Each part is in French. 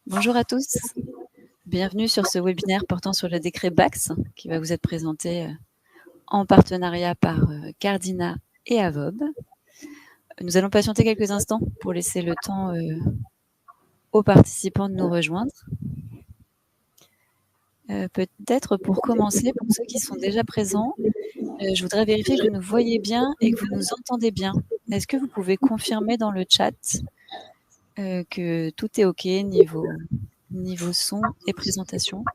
Bonjour à tous, bienvenue sur ce webinaire portant sur le décret BACS qui va vous être présenté en partenariat par Cardina et Avob. Nous allons patienter quelques instants pour laisser le temps aux participants de nous rejoindre. Peut-être pour commencer, pour ceux qui sont déjà présents, je voudrais vérifier que vous nous voyez bien et que vous nous entendez bien. Est-ce que vous pouvez confirmer dans le chat que tout est OK niveau son et présentation?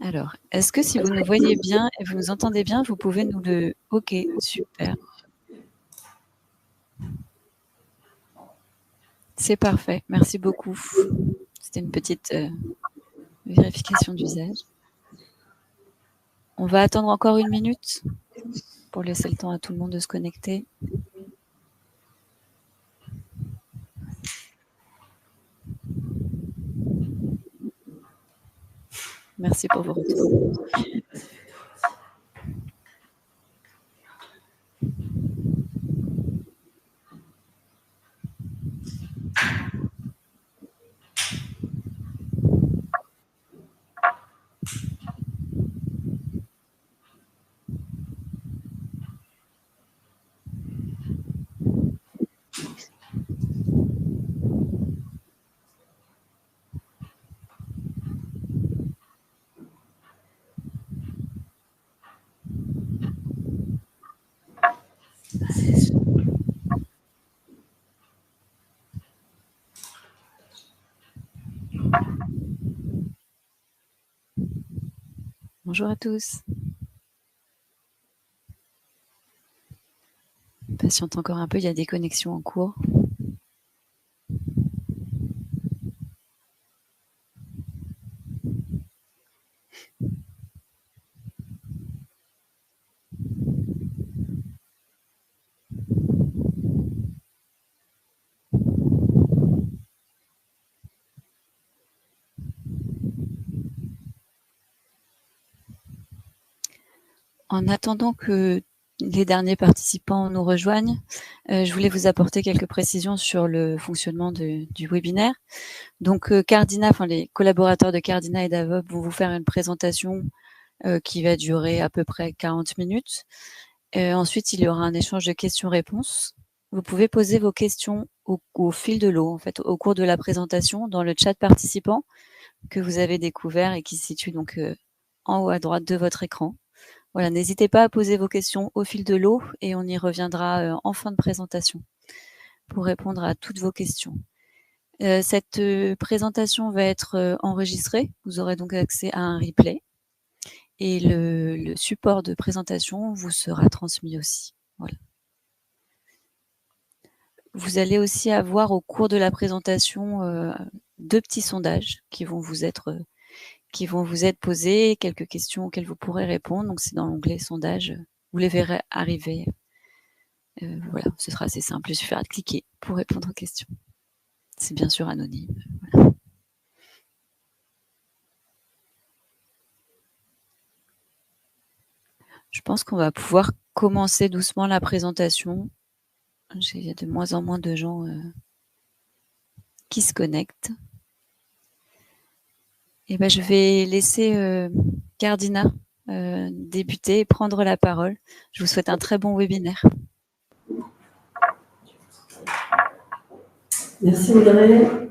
Alors, est-ce que si vous nous voyez bien et vous nous entendez bien, vous pouvez nous le... OK, super. C'est parfait, merci beaucoup. C'était une petite vérification d'usage. On va attendre encore 1 minute pour laisser le temps à tout le monde de se connecter. Merci pour vos retours. Bonjour à tous. Patiente encore un peu, il y a des connexions en cours. En attendant que les derniers participants nous rejoignent, je voulais vous apporter quelques précisions sur le fonctionnement du webinaire. Donc, Cardina, enfin les collaborateurs de Cardina et d'Avob vont vous faire une présentation qui va durer à peu près 40 minutes. Ensuite, il y aura un échange de questions-réponses. Vous pouvez poser vos questions au fil de l'eau, en fait, au cours de la présentation, dans le chat participant que vous avez découvert et qui se situe donc en haut à droite de votre écran. Voilà, n'hésitez pas à poser vos questions au fil de l'eau et on y reviendra en fin de présentation pour répondre à toutes vos questions. Cette présentation va être enregistrée. Vous aurez donc accès à un replay et le support de présentation vous sera transmis aussi. Voilà. Vous allez aussi avoir au cours de la présentation 2 petits sondages qui vont vous être posés, quelques questions auxquelles vous pourrez répondre. Donc c'est dans l'onglet sondages, vous les verrez arriver. Voilà, ce sera assez simple, il suffira de cliquer pour répondre aux questions. C'est bien sûr anonyme. Voilà. Je pense qu'on va pouvoir commencer doucement la présentation. Il y a de moins en moins de gens qui se connectent. Et ben, je vais laisser Cardina débuter et prendre la parole. Je vous souhaite un très bon webinaire. Merci Audrey.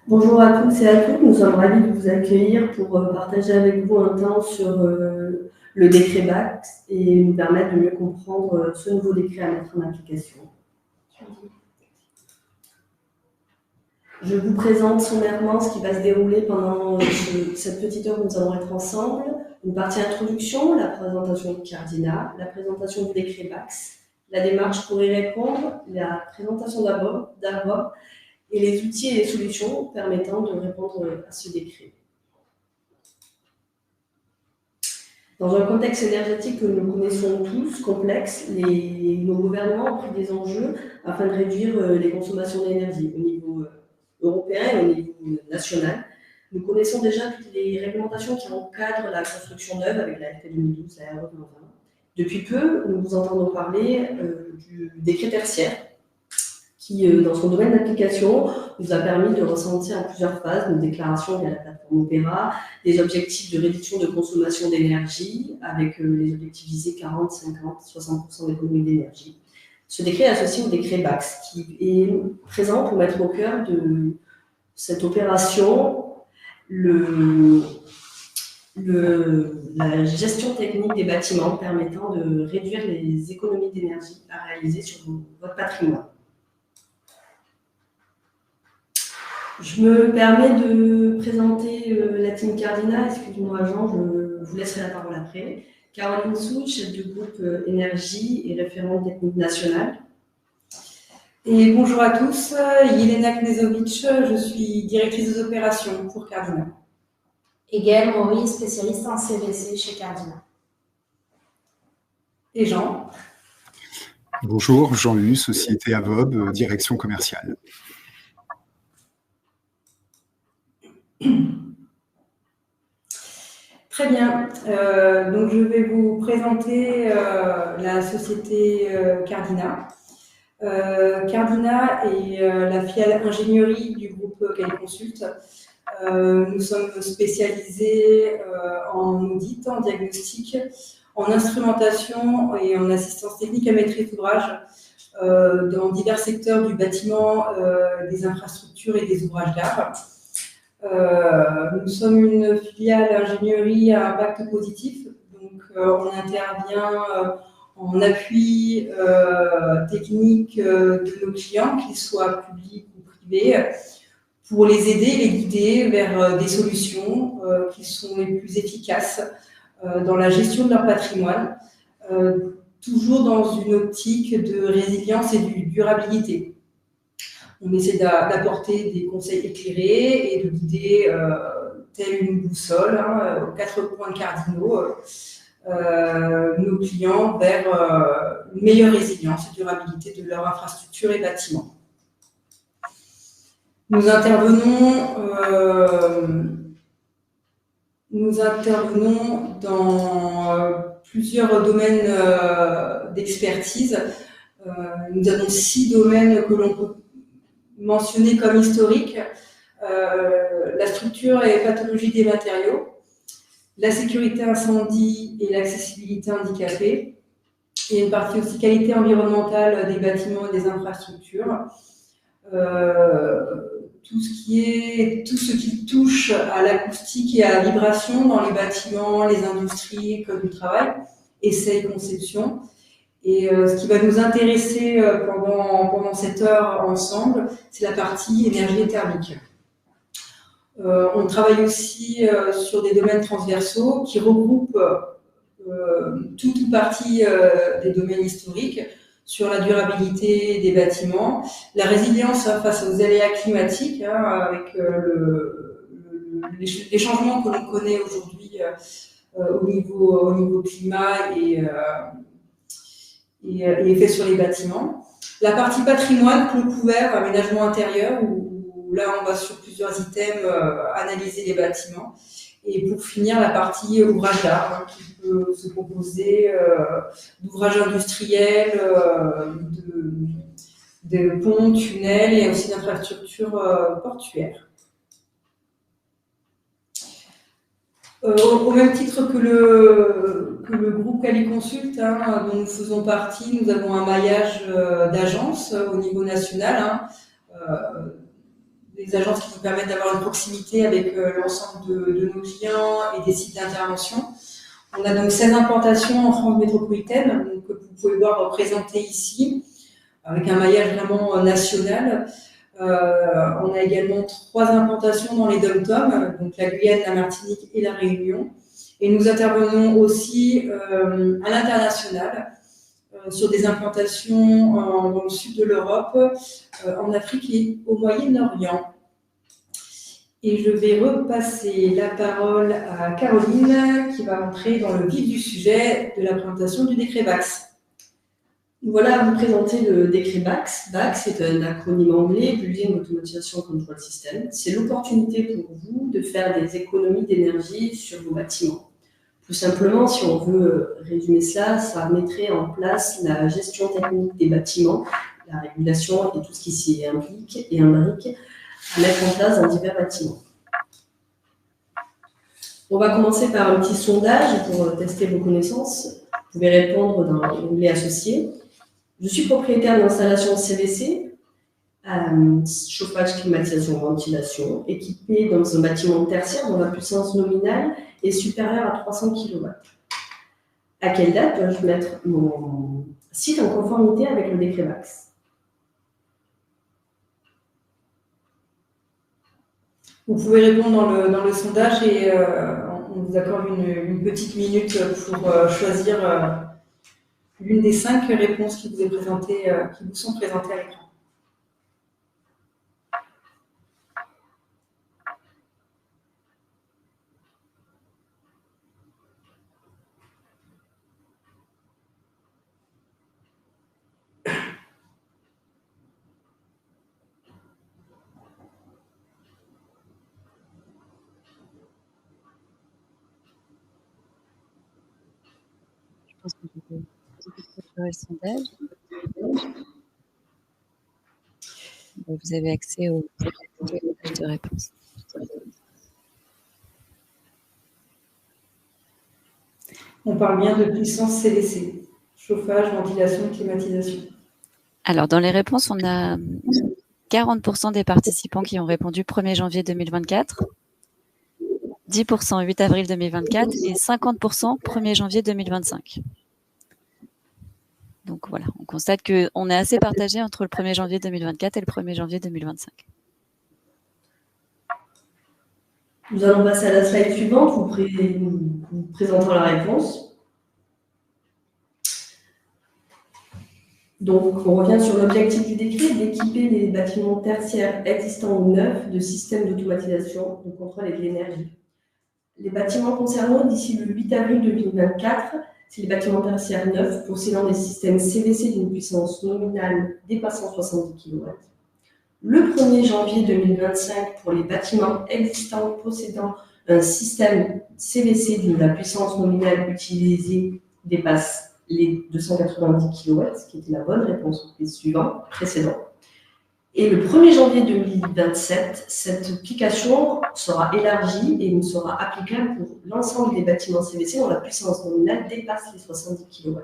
Bonjour à tous et à toutes. Nous sommes ravis de vous accueillir pour partager avec vous un temps sur le décret BACS et nous permettre de mieux comprendre ce nouveau décret à mettre en application. Je vous présente sommairement ce qui va se dérouler pendant cette petite heure où nous allons être ensemble. Une partie introduction, la présentation de Cardina, la présentation du décret BACS, la démarche pour y répondre, la présentation d'Avob et les outils et les solutions permettant de répondre à ce décret. Dans un contexte énergétique que nous connaissons tous, complexe, nos gouvernements ont pris des enjeux afin de réduire les consommations d'énergie au niveau européen et au niveau national. Nous connaissons déjà toutes les réglementations qui encadrent la construction neuve avec la RT 2012, la RE 2020. Depuis peu, nous entendons parler des critères tertiaires qui, dans son domaine d'application, nous a permis de ressentir en plusieurs phases nos déclarations via la plateforme Opéra, des objectifs de réduction de consommation d'énergie, avec les objectifs visés 40, 50, 60% d'économie d'énergie. Ce décret est associé au décret BAX, qui est présent pour mettre au cœur de cette opération la gestion technique des bâtiments permettant de réduire les économies d'énergie à réaliser sur votre patrimoine. Je me permets de présenter la team Cardina. Excuse-moi Jean, je vous laisserai la parole après. Caroline Soud, chef du groupe énergie et référente technique nationale. Et bonjour à tous, Yelena Knezovic, je suis directrice des opérations pour Cardina. Et Gaëlle Maurice, spécialiste en CVC chez Cardina. Et Jean. Bonjour, Jean-Hu, société Avob, direction commerciale. Très bien, donc je vais vous présenter la société Cardina. Cardina est la filiale ingénierie du groupe Qualiconsult. Nous sommes spécialisés en audit, en diagnostic, en instrumentation et en assistance technique à maîtrise d'ouvrage dans divers secteurs du bâtiment, des infrastructures et des ouvrages d'art. Nous sommes une filiale ingénierie à impact positif, donc on intervient en appui technique de nos clients, qu'ils soient publics ou privés, pour les aider, les guider vers des solutions qui sont les plus efficaces dans la gestion de leur patrimoine, toujours dans une optique de résilience et de durabilité. On essaie d'apporter des conseils éclairés et de guider, telle une boussole, aux 4 points cardinaux, nos clients vers une meilleure résilience et durabilité de leur infrastructure et bâtiments. Nous intervenons dans plusieurs domaines d'expertise. Nous avons 6 domaines que l'on peut mentionner comme historiques. La structure et pathologie des matériaux, la sécurité incendie et l'accessibilité handicapée, et une partie aussi qualité environnementale des bâtiments et des infrastructures. Tout ce qui touche à l'acoustique et à la vibration dans les bâtiments, les industries, code du travail, essai et conception. Et ce qui va nous intéresser pendant cette heure ensemble, c'est la partie énergie et thermique. On travaille aussi sur des domaines transversaux qui regroupent toute ou partie des domaines historiques, sur la durabilité des bâtiments, la résilience face aux aléas climatiques, avec les changements que l'on connaît aujourd'hui au niveau climat et effet sur les bâtiments. La partie patrimoine, clos couvert, aménagement intérieur, où là on va sur plusieurs items analyser les bâtiments. Et pour finir, la partie ouvrage d'art, qui peut se composer d'ouvrages industriels, de ponts, tunnels et aussi d'infrastructures portuaires. Au même titre que le groupe Qualiconsult, dont nous faisons partie, nous avons un maillage d'agences au niveau national, des agences qui nous permettent d'avoir une proximité avec l'ensemble de nos clients et des sites d'intervention. On a donc 16 implantations en France métropolitaine, donc, que vous pouvez voir représentées ici, avec un maillage vraiment national. On a également 3 implantations dans les DOM-TOM, donc la Guyane, la Martinique et la Réunion. Et nous intervenons aussi à l'international, sur des implantations dans le sud de l'Europe, en Afrique et au Moyen-Orient. Et je vais repasser la parole à Caroline qui va entrer dans le vif du sujet de la présentation du décret BACS. Voilà à vous présenter le décret BACS. BACS est un acronyme anglais, Building Automation Control System. C'est l'opportunité pour vous de faire des économies d'énergie sur vos bâtiments. Tout simplement, si on veut résumer cela, ça mettrait en place la gestion technique des bâtiments, la régulation et tout ce qui s'y implique et imbrique à mettre en place dans divers bâtiments. On va commencer par un petit sondage pour tester vos connaissances. Vous pouvez répondre dans l'onglet associé. Je suis propriétaire d'installation CVC, chauffage, climatisation, ventilation, équipée dans un bâtiment tertiaire dont la puissance nominale est supérieure à 300 kW. À quelle date dois-je mettre mon site en conformité avec le décret BACS? Vous pouvez répondre dans le sondage et on vous accorde une petite minute pour choisir l'une des 5 réponses qui vous sont présentées à l'écran. Je pense que je vais clôturer le sondage. Vous avez accès aux de réponses. On parle bien de puissance CVC, chauffage, ventilation, climatisation. Alors, dans les réponses, on a 40% des participants qui ont répondu 1er janvier 2024, 10% 8 avril 2024 et 50% 1er janvier 2025. Donc voilà, on constate qu'on est assez partagé entre le 1er janvier 2024 et le 1er janvier 2025. Nous allons passer à la slide suivante, vous présentant la réponse. Donc, on revient sur l'objectif du décret, d'équiper les bâtiments tertiaires existants ou neufs de systèmes d'automatisation, de contrôle et de l'énergie. Les bâtiments concernés d'ici le 8 avril 2024, c'est les bâtiments tertiaires neufs possédant des systèmes CVC d'une puissance nominale dépassant 70 kW. Le 1er janvier 2025, pour les bâtiments existants possédant un système CVC dont la puissance nominale utilisée dépasse les 290 kW, ce qui était la bonne réponse précédente. Et le 1er janvier 2027, cette application sera élargie et ne sera applicable pour l'ensemble des bâtiments CVC dont la puissance nominale dépasse les 70 kW.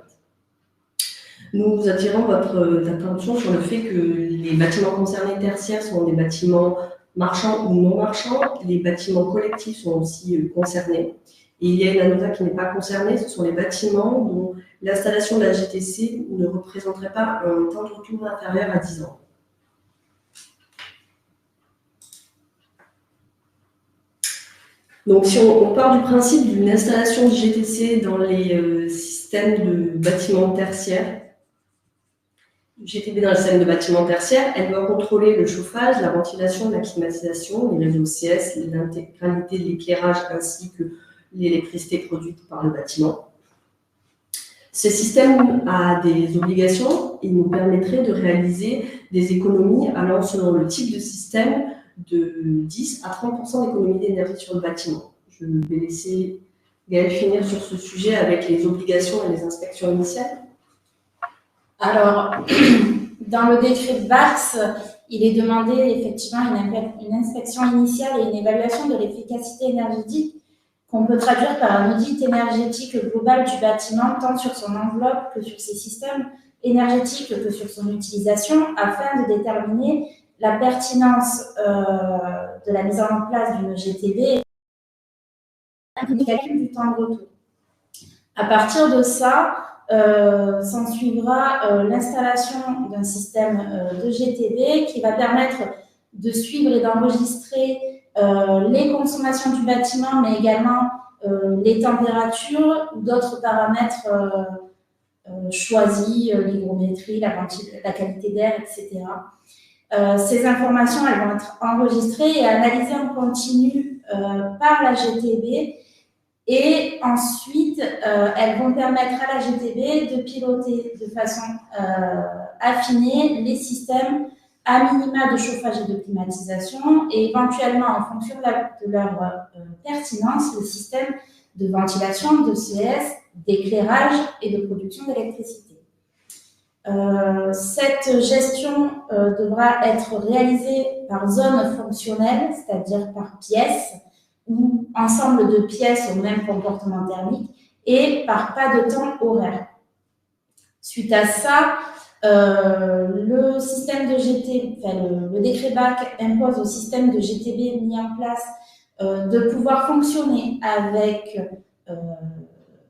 Nous vous attirons votre attention sur le fait que les bâtiments concernés tertiaires sont des bâtiments marchands ou non marchands. Les bâtiments collectifs sont aussi concernés. Et il y a une ANOTA qui n'est pas concernée, ce sont les bâtiments dont l'installation de la GTC ne représenterait pas un temps de retour inférieur à 10 ans. Donc, si on part du principe d'une installation de GTC dans les systèmes de bâtiments tertiaires, GTB dans le système de bâtiments tertiaires, elle doit contrôler le chauffage, la ventilation, la climatisation, les réseaux CS, l'intégralité de l'éclairage ainsi que l'électricité produite par le bâtiment. Ce système a des obligations. Il nous permettrait de réaliser des économies allant selon le type de système de 10 à 30% d'économie d'énergie sur le bâtiment. Je vais laisser Gaëlle finir sur ce sujet avec les obligations et les inspections initiales. Alors, dans le décret de BACS, il est demandé effectivement une inspection initiale et une évaluation de l'efficacité énergétique qu'on peut traduire par un audit énergétique global du bâtiment, tant sur son enveloppe que sur ses systèmes énergétiques que sur son utilisation, afin de déterminer la pertinence de la mise en place d'une GTB et le calcul du temps de retour. À partir de ça, s'en suivra l'installation d'un système de GTB qui va permettre de suivre et d'enregistrer les consommations du bâtiment, mais également les températures ou d'autres paramètres choisis, l'hygrométrie, la qualité d'air, etc. Ces informations, elles vont être enregistrées et analysées en continu par la GTB. Et ensuite, elles vont permettre à la GTB de piloter de façon affinée les systèmes à minima de chauffage et de climatisation et éventuellement, en fonction de leur pertinence, les systèmes de ventilation, de CS, d'éclairage et de production d'électricité. Cette gestion devra être réalisée par zone fonctionnelle, c'est-à-dire par pièce, ou ensemble de pièces au même comportement thermique, et par pas de temps horaire. Suite à ça, le système de GTB, le décret BAC impose au système de GTB mis en place de pouvoir fonctionner avec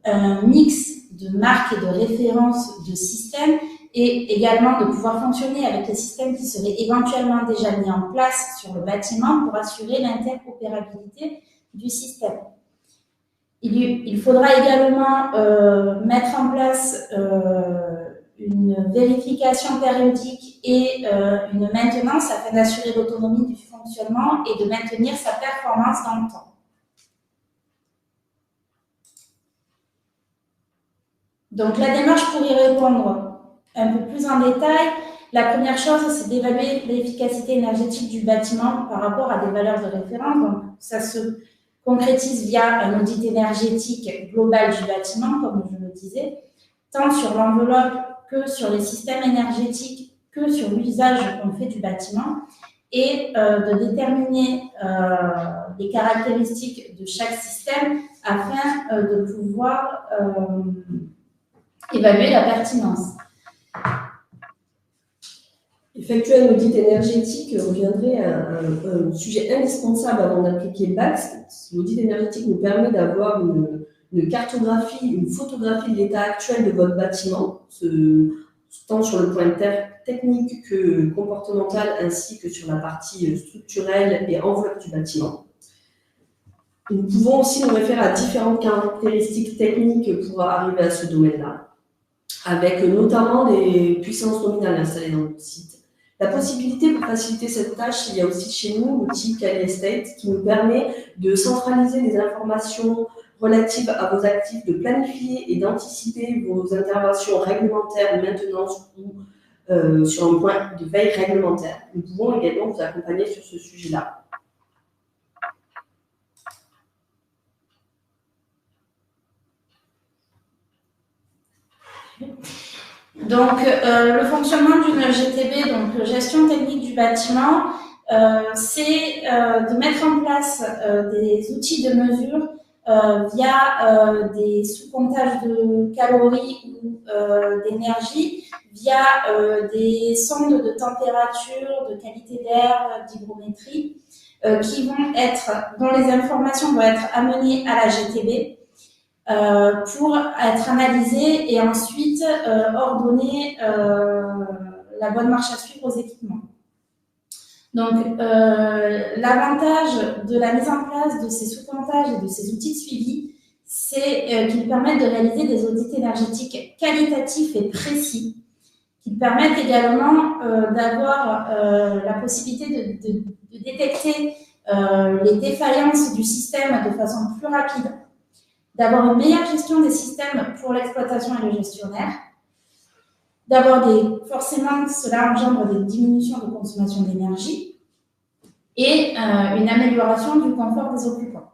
un mix de marques et de références de systèmes et également de pouvoir fonctionner avec les systèmes qui seraient éventuellement déjà mis en place sur le bâtiment pour assurer l'interopérabilité du système. Il faudra également mettre en place une vérification périodique et une maintenance afin d'assurer l'autonomie du fonctionnement et de maintenir sa performance dans le temps. Donc, la démarche pour y répondre un peu plus en détail, la première chose, c'est d'évaluer l'efficacité énergétique du bâtiment par rapport à des valeurs de référence. Donc, ça se concrétise via un audit énergétique global du bâtiment, comme je le disais, tant sur l'enveloppe que sur les systèmes énergétiques, que sur l'usage qu'on fait du bâtiment, et de déterminer les caractéristiques de chaque système afin de pouvoir évaluer la pertinence. Effectuer un audit énergétique reviendrait à un sujet indispensable avant d'appliquer le BAC. L'audit énergétique nous permet d'avoir une cartographie, une photographie de l'état actuel de votre bâtiment, tant sur le point technique que comportemental, ainsi que sur la partie structurelle et enveloppe du bâtiment. Nous pouvons aussi nous référer à différentes caractéristiques techniques pour arriver à ce domaine-là, avec notamment des puissances nominales installées dans le site. La possibilité pour faciliter cette tâche, il y a aussi chez nous l'outil Cali-Estate qui nous permet de centraliser les informations relatives à vos actifs, de planifier et d'anticiper vos interventions réglementaires, maintenance ou sur un point de veille réglementaire. Nous pouvons également vous accompagner sur ce sujet-là. Donc, le fonctionnement d'une GTB, donc gestion technique du bâtiment, c'est de mettre en place des outils de mesure via des sous-comptages de calories ou d'énergie, via des sondes de température, de qualité d'air, d'hygrométrie, dont les informations vont être amenées à la GTB. Pour être analysé et ensuite ordonner la bonne marche à suivre aux équipements. Donc, l'avantage de la mise en place de ces sous-comptages et de ces outils de suivi, c'est qu'ils permettent de réaliser des audits énergétiques qualitatifs et précis, qui permettent également d'avoir la possibilité de détecter les défaillances du système de façon plus rapide, d'avoir une meilleure gestion des systèmes pour l'exploitation et le gestionnaire, forcément, cela engendre des diminutions de consommation d'énergie et une amélioration du confort des occupants.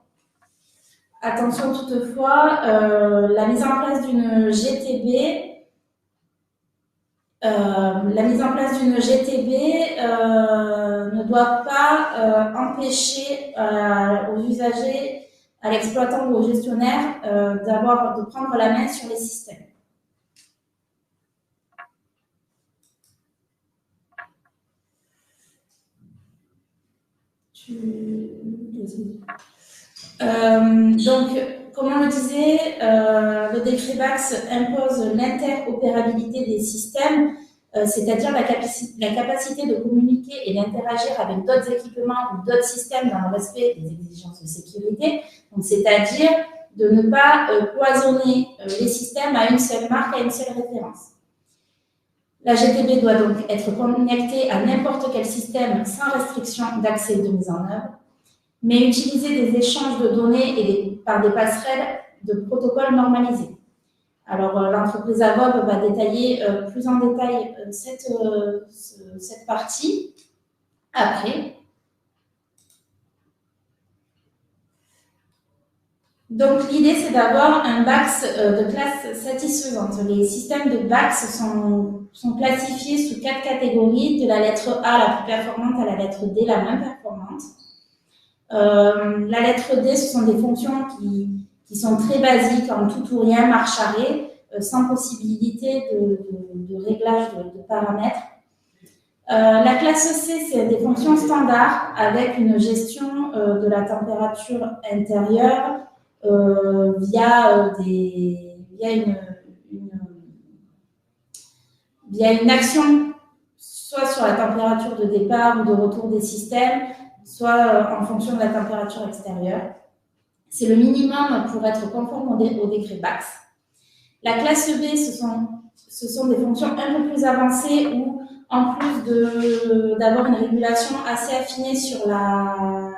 Attention toutefois, la mise en place d'une GTB, ne doit pas empêcher aux usagers, à l'exploitant ou au gestionnaire, de prendre la main sur les systèmes. Donc, comme on le disait, le décret BAC impose l'interopérabilité des systèmes, c'est-à-dire la capacité de communiquer et d'interagir avec d'autres équipements ou d'autres systèmes dans le respect des exigences de sécurité. Donc, c'est-à-dire de ne pas cloisonner les systèmes à une seule marque, à une seule référence. La GTB doit donc être connectée à n'importe quel système sans restriction d'accès et de mise en œuvre, mais utiliser des échanges de données par des passerelles de protocoles normalisés. Alors, l'entreprise AVOB va détailler plus en détail cette partie après. Donc, l'idée, c'est d'avoir un BACS de classe satisfaisante. Les systèmes de BACS sont classifiés sous 4 catégories, de la lettre A la plus performante à la lettre D la moins performante. La lettre D, ce sont des fonctions qui sont très basiques, en tout ou rien, marche arrêt, sans possibilité de réglage de paramètres. La classe C, c'est des fonctions standards avec une gestion de la température intérieure via une action, soit sur la température de départ ou de retour des systèmes, soit en fonction de la température extérieure. C'est le minimum pour être conforme au décret BACS. La classe B, ce sont des fonctions un peu plus avancées où, en plus d'avoir une régulation assez affinée sur la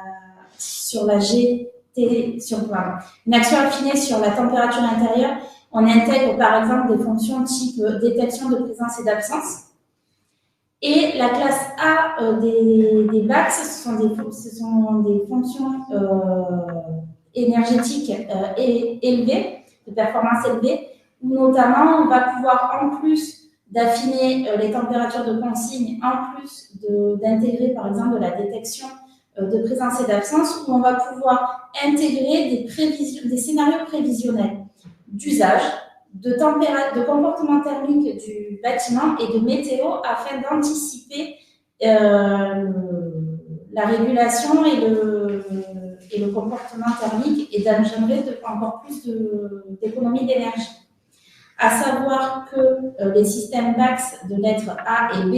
une action affinée sur la température intérieure, on intègre par exemple des fonctions type détection de présence et d'absence. Et la classe A des BACS, ce sont des fonctions énergétiques élevées, de performance élevée, où notamment on va pouvoir, en plus d'affiner les températures de consigne, en plus d'intégrer par exemple de la détection de présence et d'absence, où on va pouvoir intégrer des scénarios prévisionnels d'usage, de comportement thermique du bâtiment et de météo afin d'anticiper la régulation et le comportement thermique et d'engendrer encore plus d'économie d'énergie. À savoir que les systèmes BACS de lettres A et B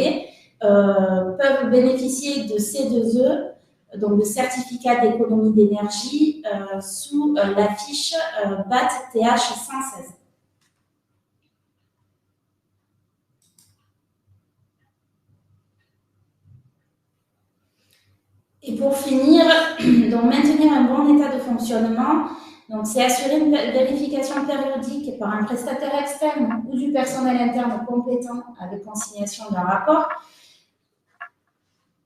peuvent bénéficier de C2E, donc de certificat d'économie d'énergie, sous la fiche BAT TH 116. Et pour finir, donc maintenir un bon état de fonctionnement, donc c'est assurer une vérification périodique par un prestataire externe ou du personnel interne compétent avec consignation d'un rapport.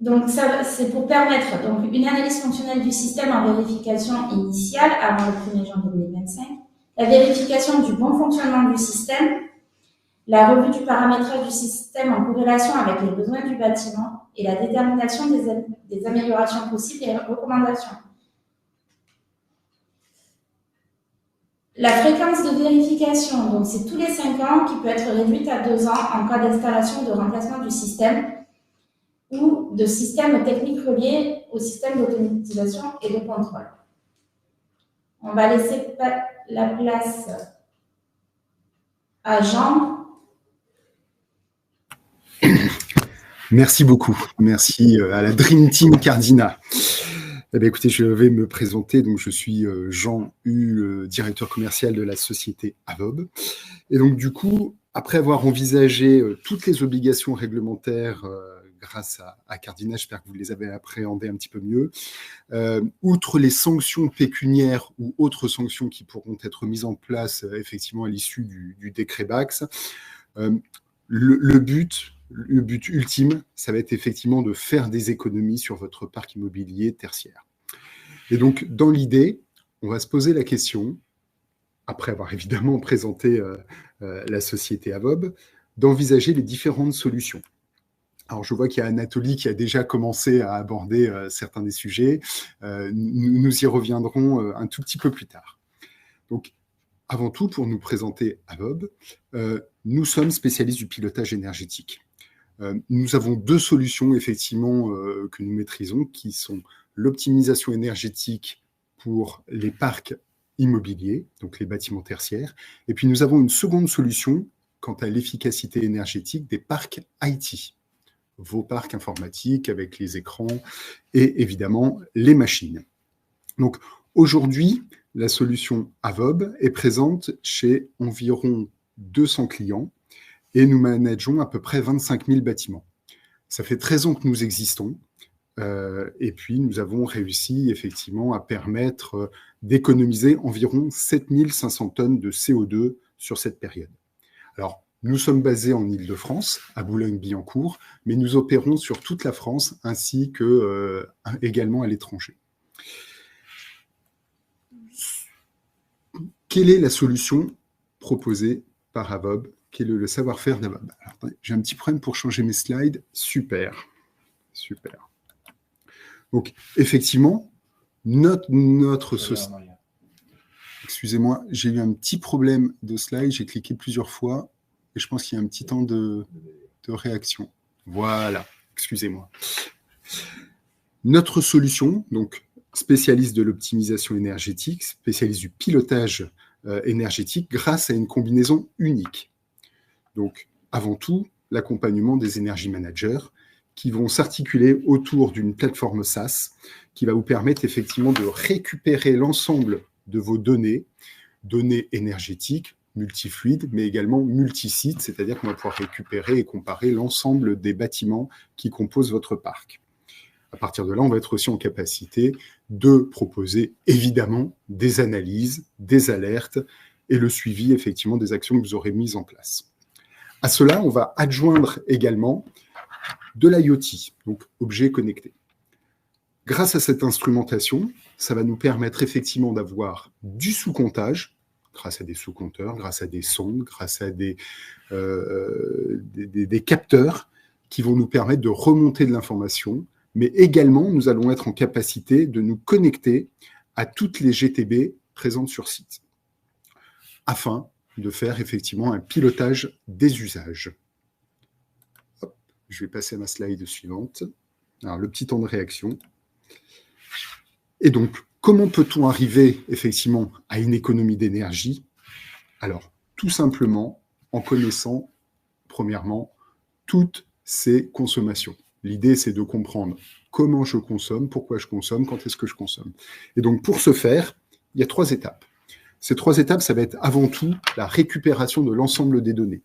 Donc ça, c'est pour permettre donc une analyse fonctionnelle du système en vérification initiale avant le 1er janvier 2025, la vérification du bon fonctionnement du système, la revue du paramétrage du système en corrélation avec les besoins du bâtiment et la détermination des améliorations possibles et recommandations. La fréquence de vérification, donc c'est tous les 5 ans, qui peut être réduite à 2 ans en cas d'installation ou de remplacement du système ou de systèmes techniques reliés au système d'automatisation et de contrôle. On va laisser la place à Jean. Merci beaucoup. Merci à la Dream Team Cardina. Eh bien, écoutez, je vais me présenter. Donc, je suis Jean Hu, directeur commercial de la société AVOB. Et donc, du coup, après avoir envisagé toutes les obligations réglementaires grâce à Cardina, j'espère que vous les avez appréhendées un petit peu mieux, outre les sanctions pécuniaires ou autres sanctions qui pourront être mises en place effectivement à l'issue du décret BACS, le but ultime, ça va être effectivement de faire des économies sur votre parc immobilier tertiaire. Et donc, dans l'idée, on va se poser la question, après avoir évidemment présenté la société AVOB, d'envisager les différentes solutions. Alors, je vois qu'il y a Anatolie qui a déjà commencé à aborder certains des sujets. Nous y reviendrons un tout petit peu plus tard. Donc, avant tout, pour nous présenter AVOB, nous sommes spécialistes du pilotage énergétique. Nous avons 2 solutions, effectivement, que nous maîtrisons, qui sont l'optimisation énergétique pour les parcs immobiliers, donc les bâtiments tertiaires, et puis nous avons une seconde solution quant à l'efficacité énergétique des parcs IT, vos parcs informatiques avec les écrans et évidemment les machines. Donc aujourd'hui, la solution AVOB est présente chez environ 200 clients et nous manageons à peu près 25 000 bâtiments. Ça fait 13 ans que nous existons. Et puis, nous avons réussi effectivement à permettre d'économiser environ 7 500 tonnes de CO2 sur cette période. Alors, nous sommes basés en Île-de-France, à Boulogne-Billancourt, mais nous opérons sur toute la France ainsi que également à l'étranger. Quelle est la solution proposée par Avob? Quel est le savoir-faire d'Avob? J'ai un petit problème pour changer mes slides. Super. Donc, effectivement, notre société... Excusez-moi, j'ai eu un petit problème de slide, j'ai cliqué plusieurs fois, et je pense qu'il y a un petit temps de réaction. Voilà, excusez-moi. Notre solution, donc spécialiste de l'optimisation énergétique, spécialiste du pilotage énergétique, grâce à une combinaison unique. Donc, avant tout, l'accompagnement des énergie managers, qui vont s'articuler autour d'une plateforme SaaS qui va vous permettre effectivement de récupérer l'ensemble de vos données énergétiques, multifluides, mais également multisites, c'est-à-dire qu'on va pouvoir récupérer et comparer l'ensemble des bâtiments qui composent votre parc. À partir de là, on va être aussi en capacité de proposer évidemment des analyses, des alertes et le suivi effectivement des actions que vous aurez mises en place. À cela, on va adjoindre également de l'IoT, donc objets connectés. Grâce à cette instrumentation, ça va nous permettre effectivement d'avoir du sous-comptage, grâce à des sous-compteurs, grâce à des sondes, grâce à des capteurs qui vont nous permettre de remonter de l'information, mais également, nous allons être en capacité de nous connecter à toutes les GTB présentes sur site, afin de faire effectivement un pilotage des usages. Hop, je vais passer à ma slide suivante. Alors, le petit temps de réaction. Et donc, comment peut-on arriver effectivement à une économie d'énergie? Alors, tout simplement en connaissant, premièrement, toutes ces consommations. L'idée, c'est de comprendre comment je consomme, pourquoi je consomme, quand est-ce que je consomme. Et donc, pour ce faire, il y a 3 étapes. Ces 3 étapes, ça va être avant tout la récupération de l'ensemble des données.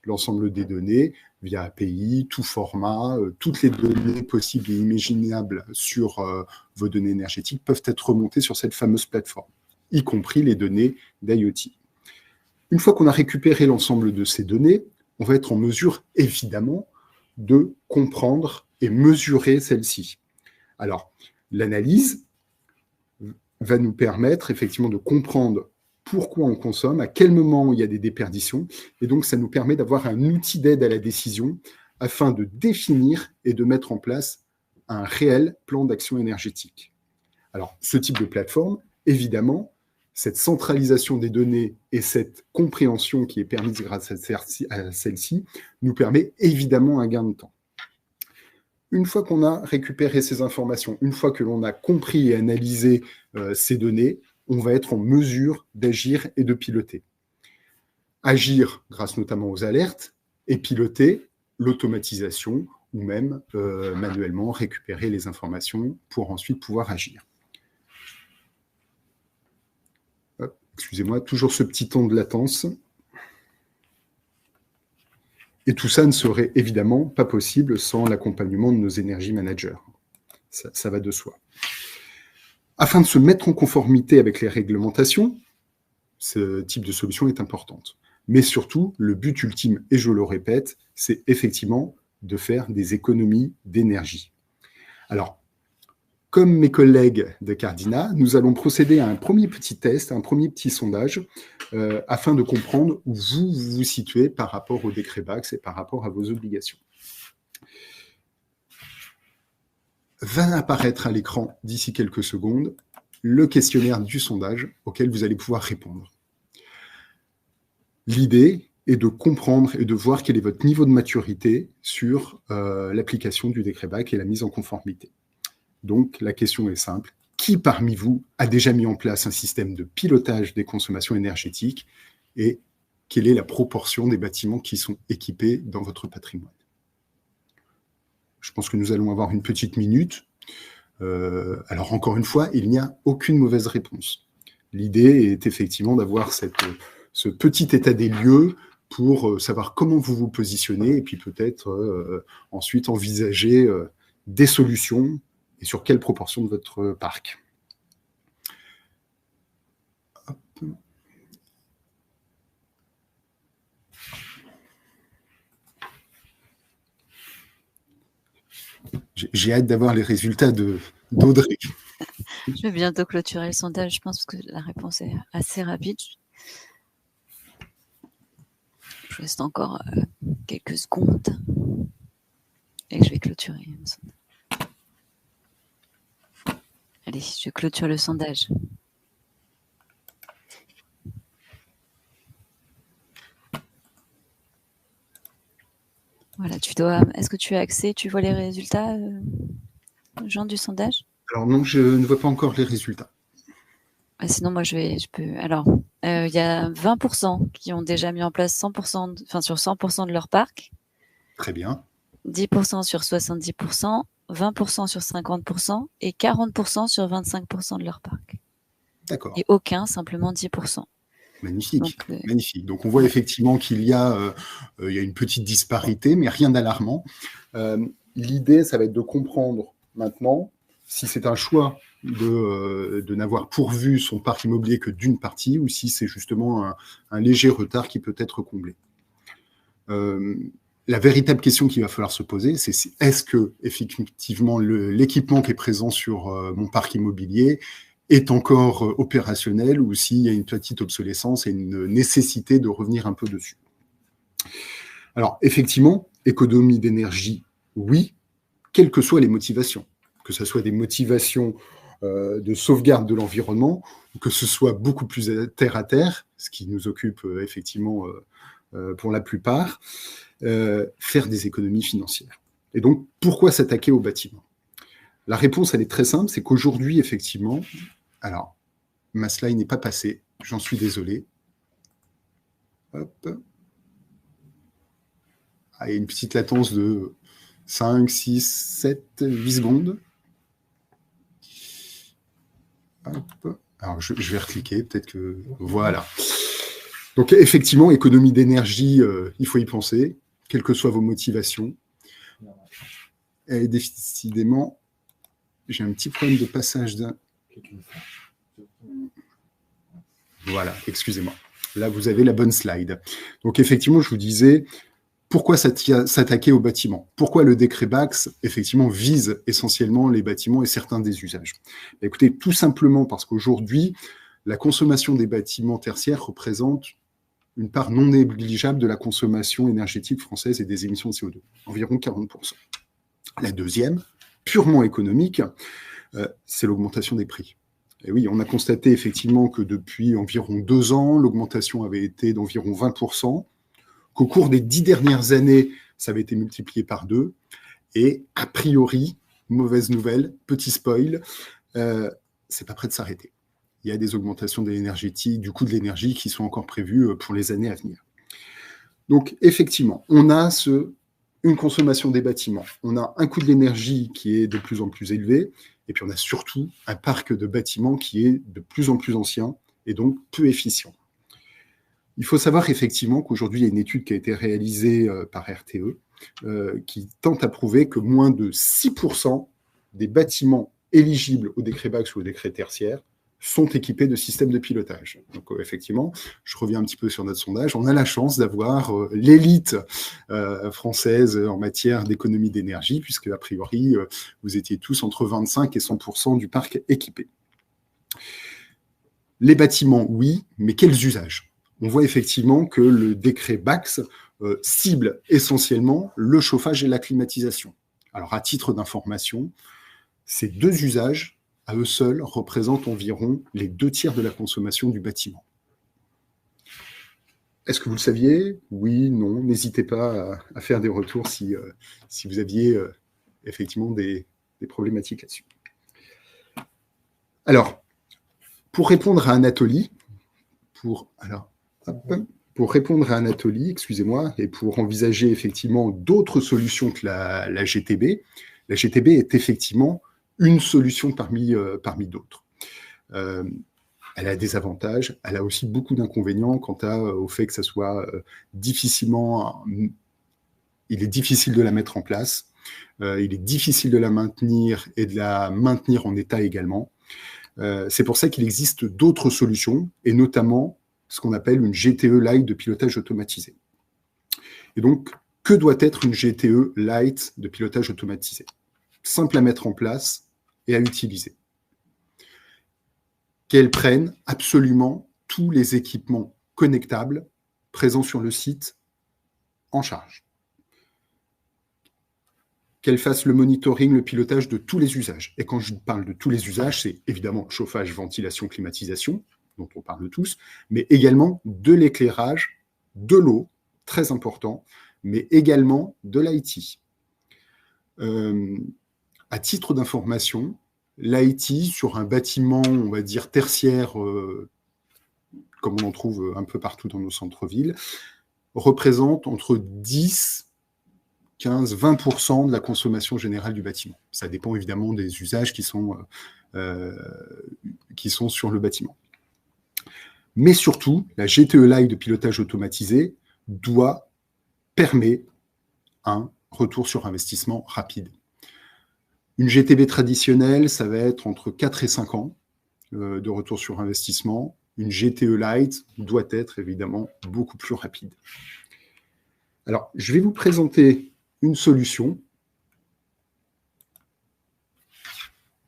L'ensemble des données via API, tout format, toutes les données possibles et imaginables sur vos données énergétiques peuvent être remontées sur cette fameuse plateforme, y compris les données d'IoT. Une fois qu'on a récupéré l'ensemble de ces données, on va être en mesure, évidemment, de comprendre et mesurer celles-ci. Alors, l'analyse va nous permettre effectivement de comprendre pourquoi on consomme, à quel moment il y a des déperditions, et donc ça nous permet d'avoir un outil d'aide à la décision afin de définir et de mettre en place un réel plan d'action énergétique. Alors, ce type de plateforme, évidemment, cette centralisation des données et cette compréhension qui est permise grâce à celle-ci nous permet évidemment un gain de temps. Une fois qu'on a récupéré ces informations, une fois que l'on a compris et analysé ces données, on va être en mesure d'agir et de piloter. Agir grâce notamment aux alertes et piloter l'automatisation ou même manuellement récupérer les informations pour ensuite pouvoir agir. Hop, excusez-moi, toujours ce petit temps de latence. Et tout ça ne serait évidemment pas possible sans l'accompagnement de nos énergie managers. Ça va de soi. Afin de se mettre en conformité avec les réglementations, ce type de solution est importante. Mais surtout, le but ultime, et je le répète, c'est effectivement de faire des économies d'énergie. Alors, comme mes collègues de Cardina, nous allons procéder à un premier petit test, un premier petit sondage, afin de comprendre où vous vous situez par rapport au décret Bax et par rapport à vos obligations. Va apparaître à l'écran d'ici quelques secondes le questionnaire du sondage auquel vous allez pouvoir répondre. L'idée est de comprendre et de voir quel est votre niveau de maturité sur l'application du décret Bax et la mise en conformité. Donc, la question est simple. Qui parmi vous a déjà mis en place un système de pilotage des consommations énergétiques et quelle est la proportion des bâtiments qui sont équipés dans votre patrimoine? Je pense que nous allons avoir une petite minute. Alors, encore une fois, il n'y a aucune mauvaise réponse. L'idée est effectivement d'avoir ce petit état des lieux pour savoir comment vous vous positionnez et puis peut-être ensuite envisager des solutions et sur quelle proportion de votre parc. Hop. J'ai hâte d'avoir les résultats d'Audrey. Je vais bientôt clôturer le sondage, je pense, parce que la réponse est assez rapide. Je reste encore quelques secondes et je vais clôturer le sondage. Allez, je clôture le sondage. Voilà, est-ce que tu as accès, tu vois les résultats, Jean, du sondage? Alors non, je ne vois pas encore les résultats. Sinon, moi, je peux. Alors, il y a 20% qui ont déjà mis en place 100%, sur 100% de leur parc. Très bien. 10% sur 70%, 20% sur 50% et 40% sur 25% de leur parc. D'accord. Et aucun, simplement 10%. Magnifique, magnifique. Donc on voit effectivement qu'il y a une petite disparité, mais rien d'alarmant. L'idée, ça va être de comprendre maintenant si c'est un choix de n'avoir pourvu son parc immobilier que d'une partie ou si c'est justement un léger retard qui peut être comblé. La véritable question qu'il va falloir se poser, c'est est-ce que effectivement l'équipement qui est présent sur mon parc immobilier est encore opérationnel ou s'il y a une petite obsolescence et une nécessité de revenir un peu dessus. Alors, effectivement, économie d'énergie, oui, quelles que soient les motivations, que ce soit des motivations de sauvegarde de l'environnement, ou que ce soit beaucoup plus terre à terre, ce qui nous occupe effectivement pour la plupart, faire des économies financières. Et donc, pourquoi s'attaquer au bâtiment ? La réponse, elle est très simple, c'est qu'aujourd'hui, effectivement, alors, ma slide n'est pas passée, j'en suis désolé. Hop. Ah, il y a une petite latence de 5, 6, 7, 8 secondes. Hop. Alors, je vais recliquer, peut-être que... Voilà. Donc, effectivement, économie d'énergie, il faut y penser, quelles que soient vos motivations. Et décidément, j'ai un petit problème de passage d'un... Voilà, excusez-moi. Là, vous avez la bonne slide. Donc, effectivement, je vous disais, pourquoi s'attaquer aux bâtiments ? Pourquoi le décret Bax, effectivement, vise essentiellement les bâtiments et certains des usages ? Écoutez, tout simplement parce qu'aujourd'hui, la consommation des bâtiments tertiaires représente une part non négligeable de la consommation énergétique française et des émissions de CO2, environ 40%. La deuxième, purement économique, c'est l'augmentation des prix. Et oui, on a constaté effectivement que depuis environ 2 ans, l'augmentation avait été d'environ 20%, qu'au cours des 10 dernières années, ça avait été multiplié par 2, et a priori, mauvaise nouvelle, petit spoil, c'est pas prêt de s'arrêter. Il y a des augmentations de l'énergie, du coût de l'énergie qui sont encore prévues pour les années à venir. Donc effectivement, on a une consommation des bâtiments, on a un coût de l'énergie qui est de plus en plus élevé, et puis on a surtout un parc de bâtiments qui est de plus en plus ancien et donc peu efficient. Il faut savoir effectivement qu'aujourd'hui, il y a une étude qui a été réalisée par RTE qui tente à prouver que moins de 6% des bâtiments éligibles au décret Bax ou au décret tertiaire sont équipés de systèmes de pilotage. Donc effectivement, je reviens un petit peu sur notre sondage, on a la chance d'avoir l'élite française en matière d'économie d'énergie, puisque a priori, vous étiez tous entre 25 et 100% du parc équipé. Les bâtiments, oui, mais quels usages ? On voit effectivement que le décret Bax cible essentiellement le chauffage et la climatisation. Alors à titre d'information, ces 2 usages à eux seuls, représentent environ les 2/3 de la consommation du bâtiment. Est-ce que vous le saviez ? Oui, non, n'hésitez pas à faire des retours si vous aviez effectivement des problématiques là-dessus. Alors, pour répondre à Anatolie, excusez-moi, et pour envisager effectivement d'autres solutions que la GTB est effectivement une solution parmi d'autres. elle a des avantages, elle a aussi beaucoup d'inconvénients quant au fait que ça soit il est difficile de la mettre en place, il est difficile de la maintenir et de la maintenir en état également. C'est pour ça qu'il existe d'autres solutions, et notamment ce qu'on appelle une GTE Lite de pilotage automatisé. Et donc, que doit être une GTE Lite de pilotage automatisé? Simple à mettre en place et à utiliser. Qu'elle prenne absolument tous les équipements connectables présents sur le site en charge. Qu'elle fasse le monitoring, le pilotage de tous les usages. Et quand je parle de tous les usages, c'est évidemment chauffage, ventilation, climatisation, dont on parle tous, mais également de l'éclairage, de l'eau, très important, mais également de l'IT. À titre d'information, l'IT sur un bâtiment, on va dire tertiaire, comme on en trouve un peu partout dans nos centres-villes, représente entre 10, 15, 20% de la consommation générale du bâtiment. Ça dépend évidemment des usages qui sont sur le bâtiment. Mais surtout, la GTE Lite de pilotage automatisé permet un retour sur investissement rapide. Une GTB traditionnelle, ça va être entre 4 et 5 ans de retour sur investissement. Une GTE Lite doit être évidemment beaucoup plus rapide. Alors, je vais vous présenter une solution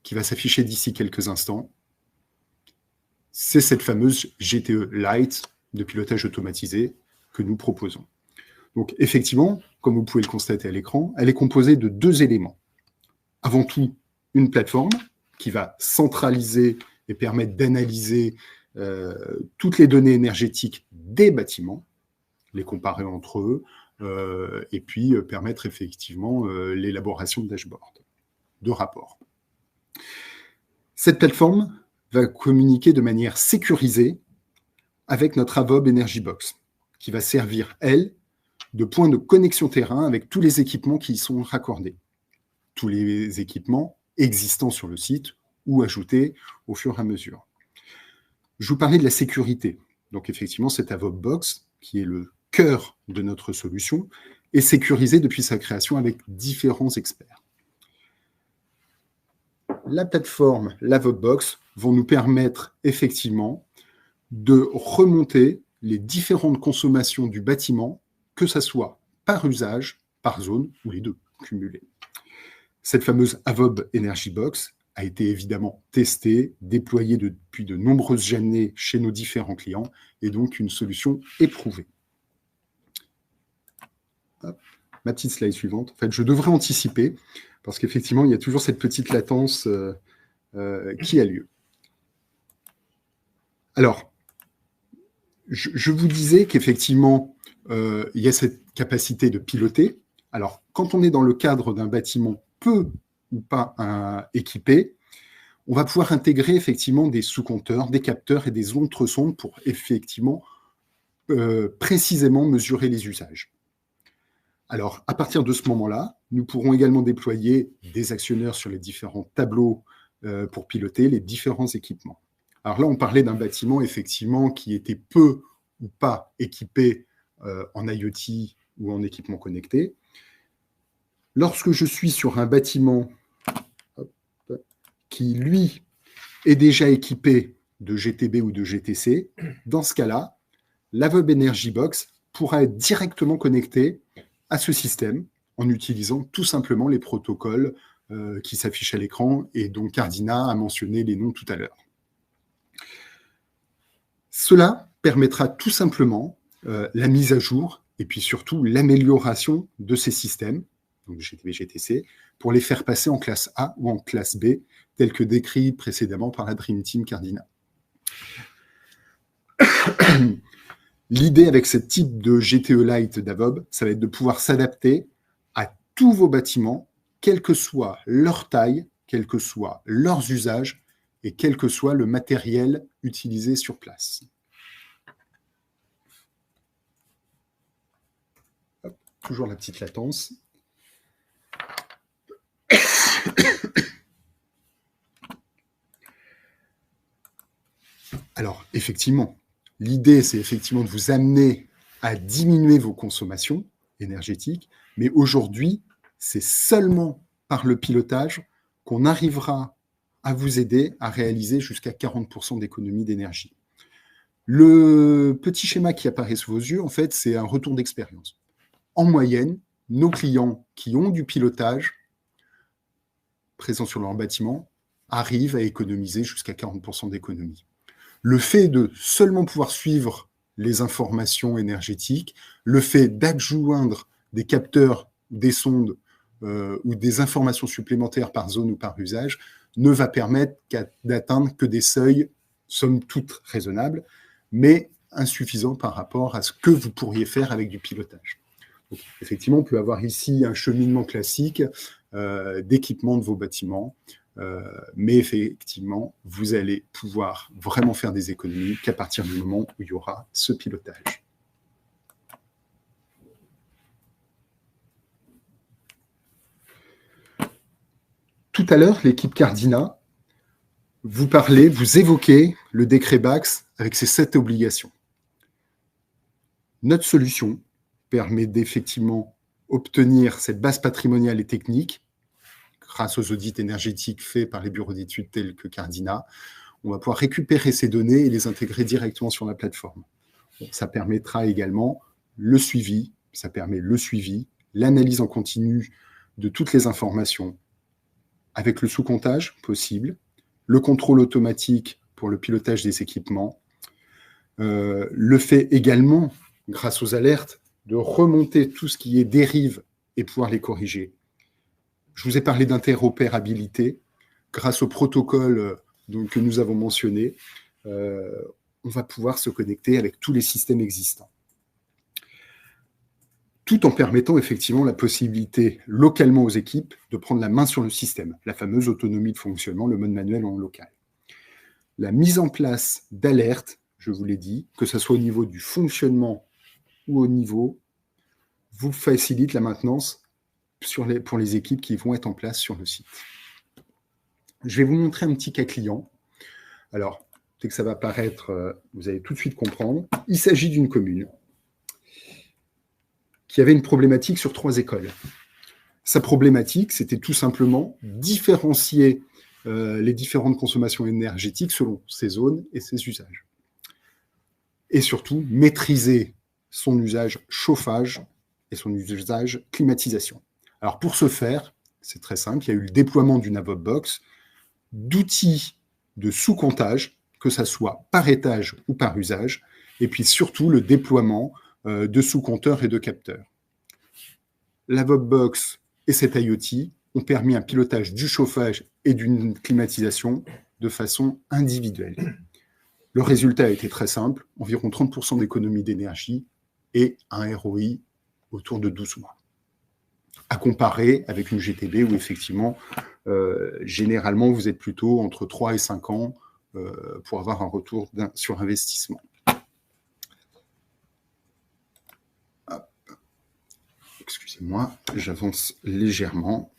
qui va s'afficher d'ici quelques instants. C'est cette fameuse GTE Lite de pilotage automatisé que nous proposons. Donc, effectivement, comme vous pouvez le constater à l'écran, elle est composée de 2 éléments. Avant tout, une plateforme qui va centraliser et permettre d'analyser toutes les données énergétiques des bâtiments, les comparer entre eux, et puis permettre effectivement l'élaboration de dashboards, de rapports. Cette plateforme va communiquer de manière sécurisée avec notre AVOB Energy Box, qui va servir, elle, de point de connexion terrain avec tous les équipements qui y sont raccordés. Tous les équipements existants sur le site ou ajoutés au fur et à mesure. Je vous parlais de la sécurité. Donc effectivement, cette AVOB Box, qui est le cœur de notre solution, est sécurisée depuis sa création avec différents experts. La plateforme, l'AVOB Box, vont nous permettre effectivement de remonter les différentes consommations du bâtiment, que ce soit par usage, par zone, ou les deux, cumulés. Cette fameuse AVOB Energy Box a été évidemment testée, déployée depuis de nombreuses années chez nos différents clients, et donc une solution éprouvée. Hop, ma petite slide suivante. En fait, je devrais anticiper, parce qu'effectivement, il y a toujours cette petite latence qui a lieu. Alors, je vous disais qu'effectivement, il y a cette capacité de piloter. Alors, quand on est dans le cadre d'un bâtiment peu ou pas équipé, on va pouvoir intégrer effectivement des sous-compteurs, des capteurs et des ultrasons pour effectivement précisément mesurer les usages. Alors, à partir de ce moment-là, nous pourrons également déployer des actionneurs sur les différents tableaux pour piloter les différents équipements. Alors là, on parlait d'un bâtiment effectivement qui était peu ou pas équipé en IoT ou en équipement connecté. Lorsque je suis sur un bâtiment qui, lui, est déjà équipé de GTB ou de GTC, dans ce cas-là, l'AVOB Energy Box pourra être directement connecté à ce système en utilisant tout simplement les protocoles qui s'affichent à l'écran et dont Cardina a mentionné les noms tout à l'heure. Cela permettra tout simplement la mise à jour et puis surtout l'amélioration de ces systèmes, donc GTB, GTC, pour les faire passer en classe A ou en classe B, tel que décrit précédemment par la Dream Team Cardina. L'idée avec ce type de GTE Lite d'AVOB, ça va être de pouvoir s'adapter à tous vos bâtiments, quelle que soit leur taille, quels que soient leurs usages et quel que soit le matériel utilisé sur place. Hop, toujours la petite latence. Alors, effectivement, l'idée, c'est effectivement de vous amener à diminuer vos consommations énergétiques, mais aujourd'hui, c'est seulement par le pilotage qu'on arrivera à vous aider à réaliser jusqu'à 40% d'économie d'énergie. Le petit schéma qui apparaît sous vos yeux, en fait, c'est un retour d'expérience. En moyenne, nos clients qui ont du pilotage présent sur leur bâtiment arrivent à économiser jusqu'à 40% d'économie. Le fait de seulement pouvoir suivre les informations énergétiques, le fait d'adjoindre des capteurs, des sondes ou des informations supplémentaires par zone ou par usage ne va permettre d'atteindre que des seuils, somme toute raisonnables, mais insuffisants par rapport à ce que vous pourriez faire avec du pilotage. Donc, effectivement, on peut avoir ici un cheminement classique d'équipement de vos bâtiments, mais effectivement, vous allez pouvoir vraiment faire des économies qu'à partir du moment où il y aura ce pilotage. Tout à l'heure, l'équipe Cardina, vous évoquez le décret BACS avec ses 7 obligations. Notre solution permet d'effectivement obtenir cette base patrimoniale et technique grâce aux audits énergétiques faits par les bureaux d'études tels que Cardina. On va pouvoir récupérer ces données et les intégrer directement sur la plateforme. Donc, ça permettra également le suivi, l'analyse en continu de toutes les informations avec le sous-comptage possible, le contrôle automatique pour le pilotage des équipements, le fait également, grâce aux alertes, de remonter tout ce qui est dérive et pouvoir les corriger. Je vous ai parlé d'interopérabilité. Grâce au protocole que nous avons mentionné, on va pouvoir se connecter avec tous les systèmes existants. Tout en permettant effectivement la possibilité localement aux équipes de prendre la main sur le système, la fameuse autonomie de fonctionnement, le mode manuel en local. La mise en place d'alertes, je vous l'ai dit, que ce soit au niveau du fonctionnement ou au niveau, vous facilite la maintenance pour les équipes qui vont être en place sur le site. Je vais vous montrer un petit cas client. Alors, dès que ça va apparaître, vous allez tout de suite comprendre. Il s'agit d'une commune qui avait une problématique sur 3 écoles. Sa problématique, c'était tout simplement différencier les différentes consommations énergétiques selon ses zones et ses usages. Et surtout, maîtriser son usage chauffage et son usage climatisation. Alors, pour ce faire, c'est très simple, il y a eu le déploiement d'une Avob Box, d'outils de sous-comptage, que ça soit par étage ou par usage, et puis surtout le déploiement de sous-compteurs et de capteurs. La Avob Box et cet IoT ont permis un pilotage du chauffage et d'une climatisation de façon individuelle. Le résultat a été très simple, environ 30% d'économie d'énergie et un ROI autour de 12 mois. À comparer avec une GTB où effectivement, généralement, vous êtes plutôt entre 3 et 5 ans pour avoir un retour sur investissement. Excusez-moi, j'avance légèrement.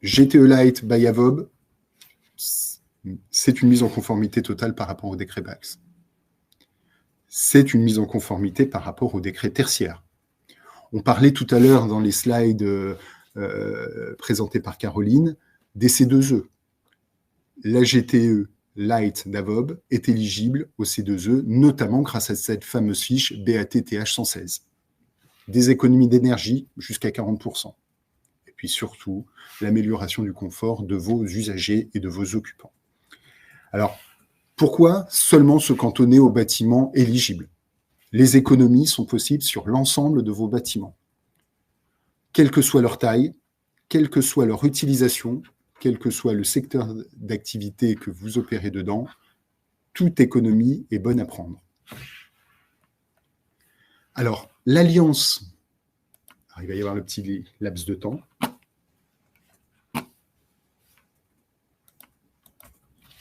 GTE Lite by Avob, c'est une mise en conformité totale par rapport au décret BACS. C'est une mise en conformité par rapport au décret tertiaire. On parlait tout à l'heure dans les slides présentés par Caroline des C2E. La GTE Lite d'Avob est éligible au C2E, notamment grâce à cette fameuse fiche BAT-TH 116. Des économies d'énergie jusqu'à 40%. Et puis surtout, l'amélioration du confort de vos usagers et de vos occupants. Alors, pourquoi seulement se cantonner aux bâtiments éligibles? Les économies sont possibles sur l'ensemble de vos bâtiments. Quelle que soit leur taille, quelle que soit leur utilisation, quel que soit le secteur d'activité que vous opérez dedans, toute économie est bonne à prendre. Alors, l'alliance, il va y avoir le petit laps de temps.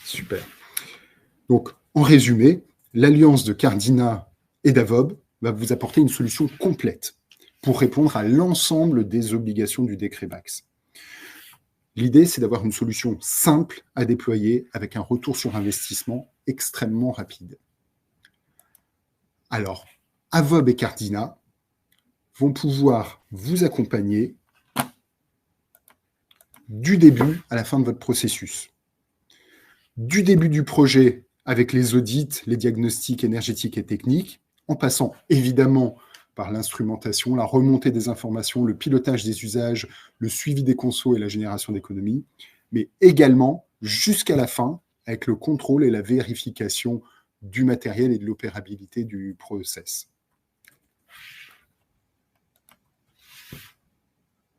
Super. Donc, en résumé, l'alliance de Cardina et d'Avob va vous apporter une solution complète pour répondre à l'ensemble des obligations du décret BACS. L'idée, c'est d'avoir une solution simple à déployer avec un retour sur investissement extrêmement rapide. Alors, Avob et Cardina vont pouvoir vous accompagner du début à la fin de votre processus. Du début du projet avec les audits, les diagnostics énergétiques et techniques, en passant évidemment par l'instrumentation, la remontée des informations, le pilotage des usages, le suivi des consos et la génération d'économies, mais également jusqu'à la fin avec le contrôle et la vérification du matériel et de l'opérabilité du process.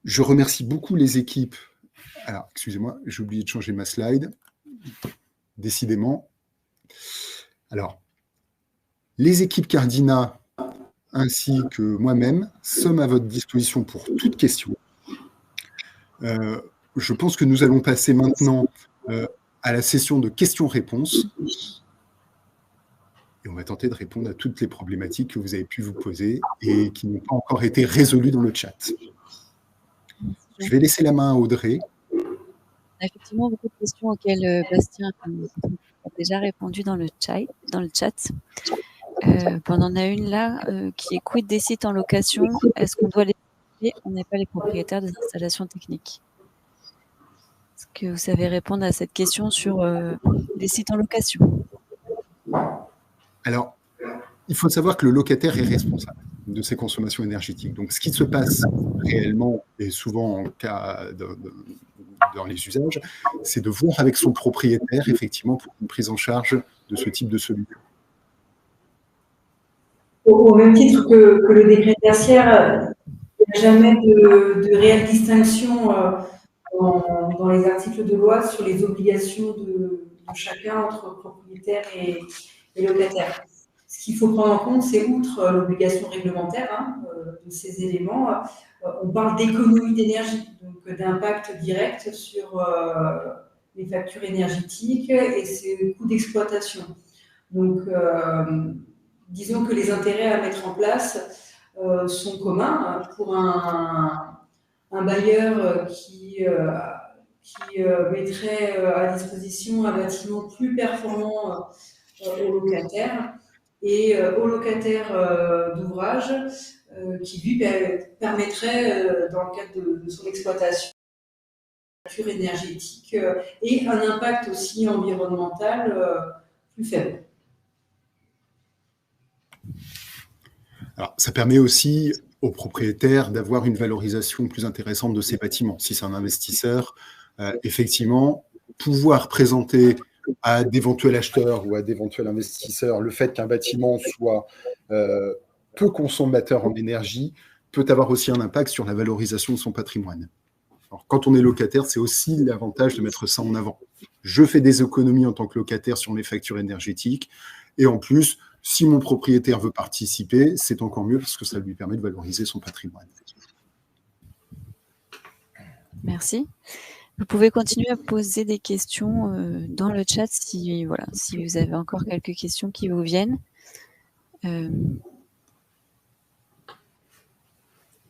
Je remercie beaucoup les équipes. Alors, excusez-moi, j'ai oublié de changer ma slide. Décidément. Alors, les équipes Cardina ainsi que moi-même sommes à votre disposition pour toute question. Je pense que nous allons passer maintenant à la session de questions-réponses. Et on va tenter de répondre à toutes les problématiques que vous avez pu vous poser et qui n'ont pas encore été résolues dans le chat. Je vais laisser la main à Audrey. On a effectivement beaucoup de questions auxquelles Bastien a déjà répondu dans le chat. On en a une là qui est quid des sites en location. Est-ce qu'on doit les payer? On n'est pas les propriétaires des installations techniques. Est-ce que vous savez répondre à cette question sur les sites en location? Alors, il faut savoir que le locataire est responsable de ses consommations énergétiques. Donc, ce qui se passe réellement, et souvent en cas dans les usages, c'est de voir avec son propriétaire, effectivement, pour une prise en charge de ce type de solution. Au même titre que le décret tertiaire, il n'y a jamais de réelle distinction dans les articles de loi sur les obligations de chacun entre propriétaire et locataire. Ce qu'il faut prendre en compte, c'est outre l'obligation réglementaire de ces éléments, on parle d'économie d'énergie, donc d'impact direct sur les factures énergétiques et ses coûts d'exploitation. Donc, disons que les intérêts à mettre en place sont communs pour un bailleur qui mettrait à disposition un bâtiment plus performant aux locataires et aux locataires d'ouvrage qui lui permettrait, dans le cadre de son exploitation, facture énergétique et un impact aussi environnemental plus faible. Alors, ça permet aussi aux propriétaires d'avoir une valorisation plus intéressante de ces bâtiments. Si c'est un investisseur, effectivement, pouvoir présenter à d'éventuels acheteurs ou à d'éventuels investisseurs le fait qu'un bâtiment soit peu consommateur en énergie peut avoir aussi un impact sur la valorisation de son patrimoine. Alors, quand on est locataire, c'est aussi l'avantage de mettre ça en avant. Je fais des économies en tant que locataire sur mes factures énergétiques et en plus, si mon propriétaire veut participer, c'est encore mieux parce que ça lui permet de valoriser son patrimoine. Merci. Vous pouvez continuer à poser des questions dans le chat si vous avez encore quelques questions qui vous viennent.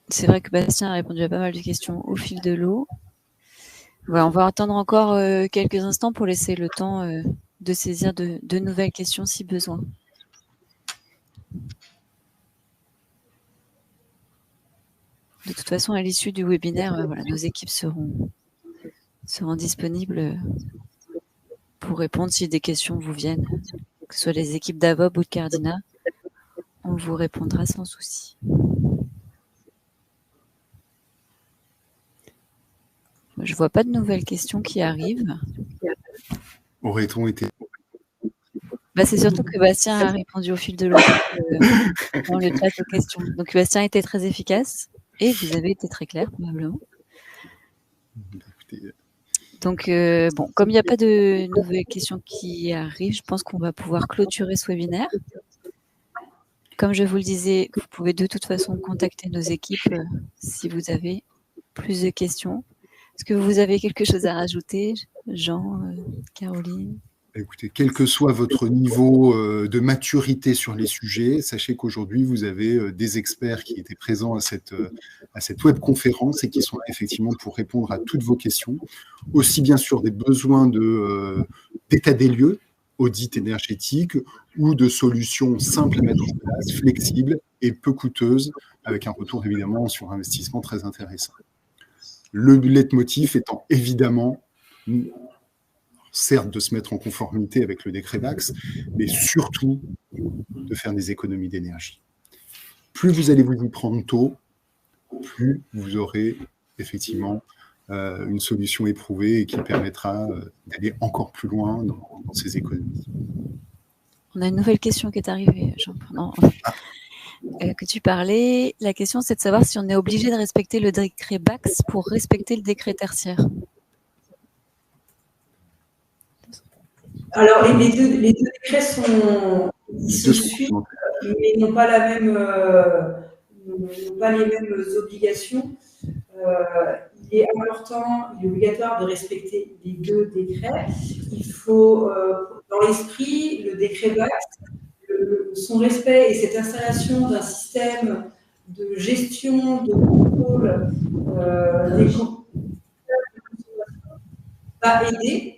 C'est vrai que Bastien a répondu à pas mal de questions au fil de l'eau. Voilà, on va attendre encore quelques instants pour laisser le temps de saisir de nouvelles questions si besoin. De toute façon, à l'issue du webinaire, nos équipes seront disponibles pour répondre si des questions vous viennent, que ce soit les équipes d'Avob ou de Cardina. On vous répondra sans souci. Je ne vois pas de nouvelles questions qui arrivent. Aurait-on été... C'est surtout que Bastien a répondu au fil de l'eau dans le chat aux questions. Donc Bastien était très efficace et vous avez été très clair probablement. Donc comme il n'y a pas de nouvelles questions qui arrivent, je pense qu'on va pouvoir clôturer ce webinaire. Comme je vous le disais, vous pouvez de toute façon contacter nos équipes si vous avez plus de questions. Est-ce que vous avez quelque chose à rajouter, Jean, Caroline? Écoutez, quel que soit votre niveau de maturité sur les sujets, sachez qu'aujourd'hui, vous avez des experts qui étaient présents à cette webconférence et qui sont là effectivement pour répondre à toutes vos questions, aussi bien sûr des besoins d'état des lieux, audit énergétique, ou de solutions simples à mettre en place, flexibles et peu coûteuses, avec un retour évidemment sur investissement très intéressant. Le leitmotiv étant évidemment, certes, de se mettre en conformité avec le décret BACS, mais surtout de faire des économies d'énergie. Plus vous allez vous y prendre tôt, plus vous aurez effectivement une solution éprouvée et qui permettra d'aller encore plus loin dans ces économies. On a une nouvelle question qui est arrivée, Jean, pendant que tu parlais. La question, c'est de savoir si on est obligé de respecter le décret BACS pour respecter le décret tertiaire. Alors, les deux décrets ils se suivent, mais n'ont pas les mêmes obligations. Il est obligatoire de respecter les deux décrets. Il faut, dans l'esprit, le décret BACS, son respect et cette installation d'un système de gestion, de contrôle des consommateurs va aider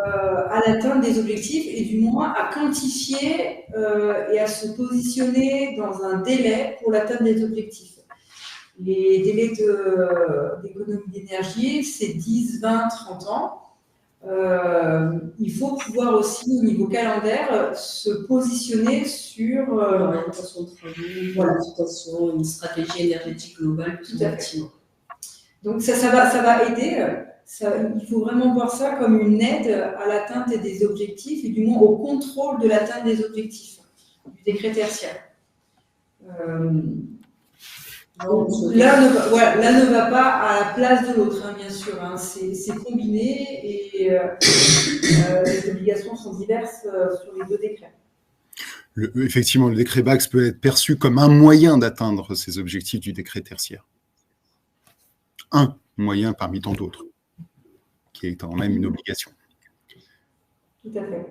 à l'atteinte des objectifs et du moins à quantifier et à se positionner dans un délai pour l'atteinte des objectifs. Les délais d'économie d'énergie, c'est 10, 20, 30 ans. Il faut pouvoir aussi, au niveau calendaire, se positionner sur l'orientation de travaux, une stratégie énergétique globale. Tout à fait. Donc ça va aider. Il faut vraiment voir ça comme une aide à l'atteinte des objectifs et du moins au contrôle de l'atteinte des objectifs du décret tertiaire. L'un ne va pas à la place de l'autre, hein, bien sûr. Hein. C'est combiné et les obligations sont diverses sur les deux décrets. Effectivement, le décret BACS peut être perçu comme un moyen d'atteindre ces objectifs du décret tertiaire. Un moyen parmi tant d'autres, qui est quand même une obligation. Tout à fait.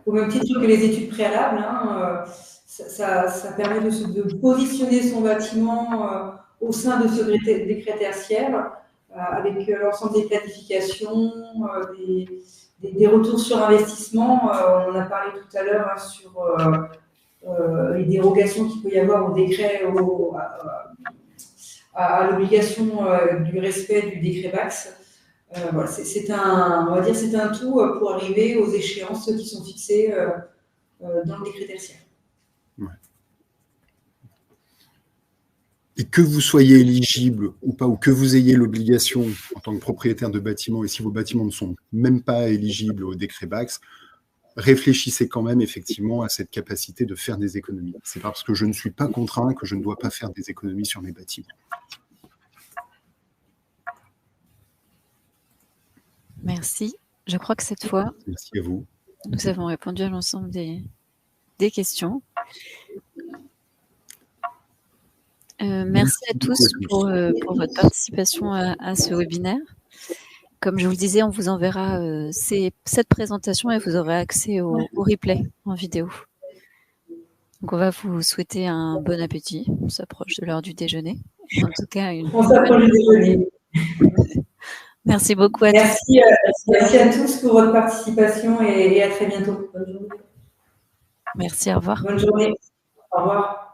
Au même titre que les études préalables, hein, ça permet de positionner son bâtiment au sein de ce décret tertiaire, avec l'ensemble des planifications, des retours sur investissement. On en a parlé tout à l'heure hein, sur les dérogations qu'il peut y avoir au décret, à l'obligation du respect du décret BACS. Voilà, c'est un tout pour arriver aux échéances qui sont fixées dans le décret tertiaire. Ouais. Et que vous soyez éligible ou pas, ou que vous ayez l'obligation en tant que propriétaire de bâtiments, et si vos bâtiments ne sont même pas éligibles au décret BACS, réfléchissez quand même effectivement à cette capacité de faire des économies. C'est parce que je ne suis pas contraint que je ne dois pas faire des économies sur mes bâtiments. Merci. Je crois que cette fois, merci à vous. Nous avons répondu à l'ensemble des questions. Merci à tous pour votre participation à ce webinaire. Comme je vous le disais, on vous enverra cette présentation et vous aurez accès au replay en vidéo. Donc on va vous souhaiter un bon appétit. On s'approche de l'heure du déjeuner. En tout cas, on s'approche du déjeuner. Merci beaucoup à tous. Merci à tous pour votre participation et à très bientôt. Bonne journée. Merci, au revoir. Bonne journée. Au revoir.